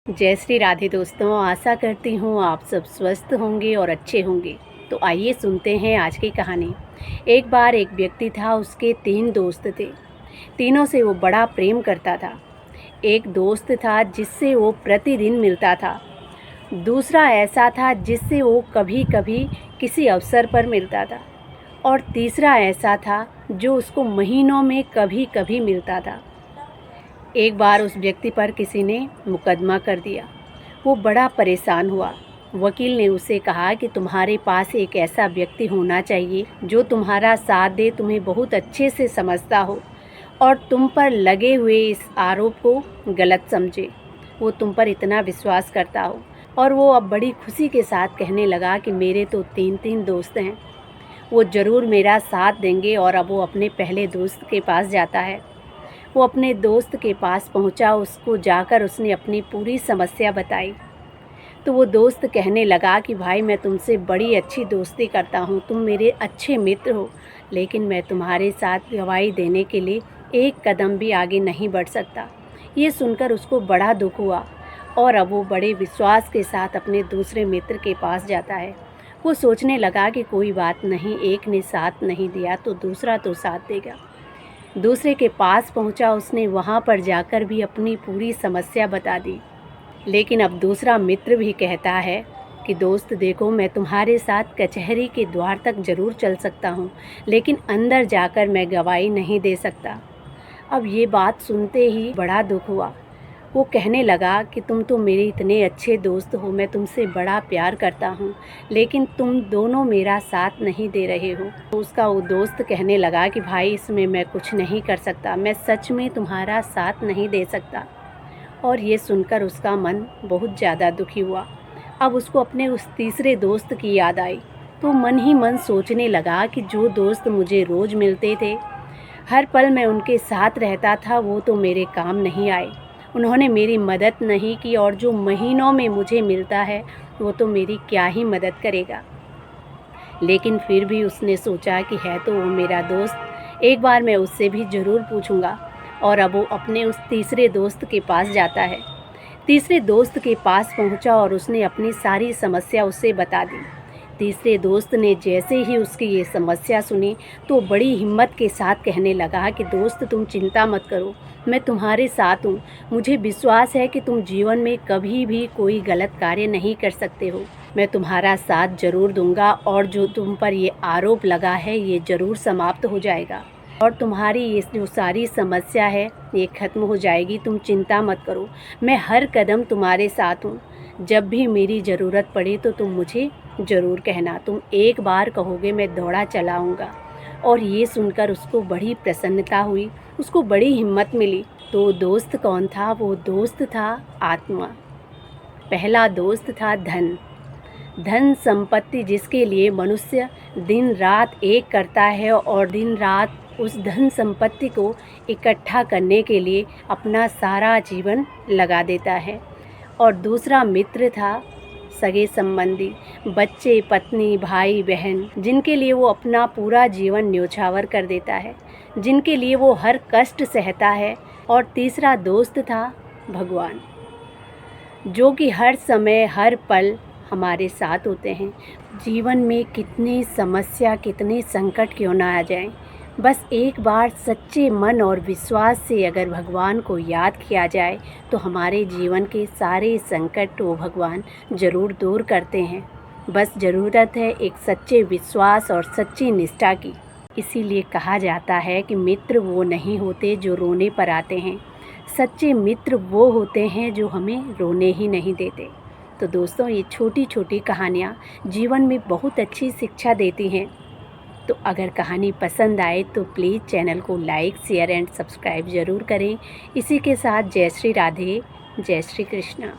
जय श्री राधे दोस्तों, आशा करती हूँ आप सब स्वस्थ होंगे और अच्छे होंगे। तो आइए सुनते हैं आज की कहानी। एक बार एक व्यक्ति था, उसके 3 दोस्त थे। तीनों से वो बड़ा प्रेम करता था। एक दोस्त था जिससे वो प्रतिदिन मिलता था। दूसरा ऐसा था जिससे वो कभी कभी किसी अवसर पर मिलता था। और तीसरा ऐसा था जो उसको महीनों में कभी कभी मिलता था। एक बार उस व्यक्ति पर किसी ने मुकदमा कर दिया। वो बड़ा परेशान हुआ। वकील ने उसे कहा कि तुम्हारे पास एक ऐसा व्यक्ति होना चाहिए जो तुम्हारा साथ दे, तुम्हें बहुत अच्छे से समझता हो और तुम पर लगे हुए इस आरोप को गलत समझे। वो तुम पर इतना विश्वास करता हो। और वो अब बड़ी खुशी के साथ कहने लगा कि मेरे तो 3 दोस्त हैं, वो ज़रूर मेरा साथ देंगे। और अब वो अपने पहले दोस्त के पास जाता है। वो अपने दोस्त के पास पहुंचा। उसको जाकर उसने अपनी पूरी समस्या बताई। तो वो दोस्त कहने लगा कि भाई, मैं तुमसे बड़ी अच्छी दोस्ती करता हूँ, तुम मेरे अच्छे मित्र हो, लेकिन मैं तुम्हारे साथ गवाही देने के लिए एक कदम भी आगे नहीं बढ़ सकता। ये सुनकर उसको बड़ा दुख हुआ और अब वो बड़े विश्वास के साथ अपने दूसरे मित्र के पास जाता है। वो सोचने लगा कि कोई बात नहीं, एक ने साथ नहीं दिया तो दूसरा तो साथ देगा। दूसरे के पास पहुंचा। उसने वहां पर जाकर भी अपनी पूरी समस्या बता दी। लेकिन अब दूसरा मित्र भी कहता है कि दोस्त देखो, मैं तुम्हारे साथ कचहरी के द्वार तक ज़रूर चल सकता हूँ, लेकिन अंदर जाकर मैं गवाही नहीं दे सकता। अब ये बात सुनते ही बड़ा दुख हुआ। वो कहने लगा कि तुम तो मेरे इतने अच्छे दोस्त हो, मैं तुमसे बड़ा प्यार करता हूँ, लेकिन तुम दोनों मेरा साथ नहीं दे रहे हो। तो उसका वो दोस्त कहने लगा कि भाई, इसमें मैं कुछ नहीं कर सकता, मैं सच में तुम्हारा साथ नहीं दे सकता। और ये सुनकर उसका मन बहुत ज़्यादा दुखी हुआ। अब उसको अपने उस तीसरे दोस्त की याद आई। तो मन ही मन सोचने लगा कि जो दोस्त मुझे रोज़ मिलते थे, हर पल मैं उनके साथ रहता था, वो तो मेरे काम नहीं आए। उन्होंने मेरी मदद नहीं की और जो महीनों में मुझे मिलता है वो तो मेरी क्या ही मदद करेगा। लेकिन फिर भी उसने सोचा कि है तो वो मेरा दोस्त, एक बार मैं उससे भी ज़रूर पूछूंगा। और अब वो अपने उस तीसरे दोस्त के पास जाता है। तीसरे दोस्त के पास पहुंचा और उसने अपनी सारी समस्या उससे बता दी। तीसरे दोस्त ने जैसे ही उसकी ये समस्या सुनी तो बड़ी हिम्मत के साथ कहने लगा कि दोस्त, तुम चिंता मत करो, मैं तुम्हारे साथ हूँ। मुझे विश्वास है कि तुम जीवन में कभी भी कोई गलत कार्य नहीं कर सकते हो। मैं तुम्हारा साथ ज़रूर दूंगा और जो तुम पर ये आरोप लगा है ये ज़रूर समाप्त हो जाएगा और तुम्हारी ये जो सारी समस्या है ये ख़त्म हो जाएगी। तुम चिंता मत करो, मैं हर कदम तुम्हारे साथ हूँ। जब भी मेरी ज़रूरत पड़े तो तुम मुझे ज़रूर कहना, तुम एक बार कहोगे मैं दौड़ा चलाऊँगा। और ये सुनकर उसको बड़ी प्रसन्नता हुई, उसको बड़ी हिम्मत मिली। तो दोस्त कौन था? वो दोस्त था आत्मा। पहला दोस्त था धन। धन संपत्ति जिसके लिए मनुष्य दिन रात एक करता है और दिन रात उस धन संपत्ति को इकट्ठा करने के लिए अपना सारा जीवन लगा देता है। और दूसरा मित्र था सगे संबंधी, बच्चे, पत्नी, भाई, बहन, जिनके लिए वो अपना पूरा जीवन न्योछावर कर देता है, जिनके लिए वो हर कष्ट सहता है। और तीसरा दोस्त था भगवान, जो कि हर समय हर पल हमारे साथ होते हैं। जीवन में कितनी समस्या, कितने संकट क्यों ना आ जाएं, बस एक बार सच्चे मन और विश्वास से अगर भगवान को याद किया जाए तो हमारे जीवन के सारे संकट वो भगवान ज़रूर दूर करते हैं। बस ज़रूरत है एक सच्चे विश्वास और सच्ची निष्ठा की। इसीलिए कहा जाता है कि मित्र वो नहीं होते जो रोने पर आते हैं, सच्चे मित्र वो होते हैं जो हमें रोने ही नहीं देते। तो दोस्तों, ये छोटी छोटी कहानियाँ जीवन में बहुत अच्छी शिक्षा देती हैं। तो अगर कहानी पसंद आए तो प्लीज़ चैनल को लाइक, शेयर एंड सब्सक्राइब ज़रूर करें। इसी के साथ जय श्री राधे, जय श्री कृष्णा।